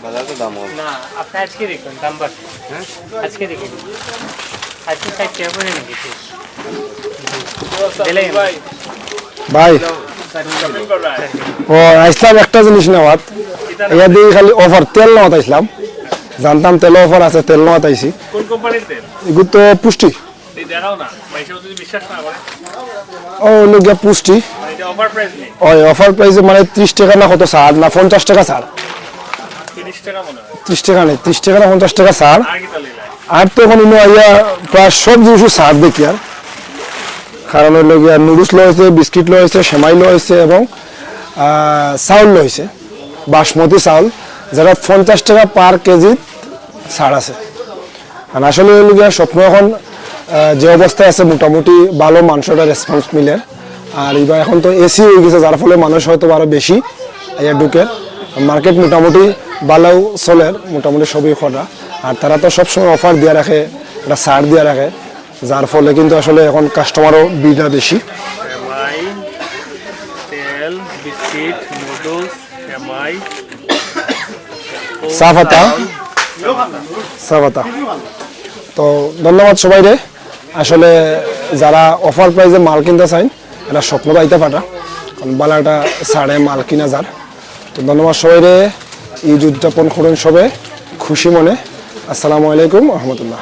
বাজার তো দাম হবে না আপনি আজকে দেখুন দাম বাড়ছে হ্যাঁ আজকে দেখুন আজকে 60 টাকা করে নাকি ভাই ও আইসলাম একটা জিনিস নেওয়াত ইয়া দিয়ে খালি অফার তেল নেওয়াত আইসলাম জানতাম তেল অফার আছে তেল নেওয়াত আইসি কোন কোম্পানির তেল এগুলো তো পুষ্টি এই দেখাও না মাইশো যদি বিশ্বাস না করে ও লোকিয়া পুষ্টি এটা অফার প্রাইস নেই ওই অফার প্রাইসে মানে 30 টাকা না কত ছাড় না 50 টাকা ছাড় 30 টাকা মনে হয় 30 টাকা নেই 30 টাকা না 50 টাকা ছাড় আর কি তাহলে আর তো এখন আইয়া প্রায় সব জিনিস ছাড় দেখি আর কারণ হইল গিয়া নুডলস লয়েছে বিস্কিট লয়েছে সেমাই লয়েছে এবং চাউল লয়েছে বাসমতি চাউল যেটা 50 টাকা পার কেজি ছাড় আছে আর আসলে হইল গিয়া স্বপ্ন এখন যে অবস্থায় আছে মোটামুটি ভালো মানুষটা রেসপন্স মিলে আর এবার এখন তো এসি হয়ে গেছে যার ফলে মানুষ হয়তো আরো বেশি আইয়া ঢুকে মার্কেট মোটামুটি ভালো চলে মোটামুটি সবই খরা আর তারা তো সবসময় অফার দিয়ে রাখে একটা ছাড় দিয়ে রাখে যার ফলে কিন্তু আসলে এখন কাস্টমারও ভিড়টা বেশি সেমাই তেল বিস্কিট নুডলস সেমাই চাপাতা তো ধন্যবাদ সবাই রে আসলে যারা অফার প্রাইসে মাল কিনতে চান এটা স্বপ্ন পাইতে পারা কারণ ভালো একটা ছাড়ে মাল কিনা যার তো ধন্যবাদ সবাই রে ঈদ উদযাপন করুন সবে খুশি মনে আসসালামু আলাইকুম রহমতুল্লাহ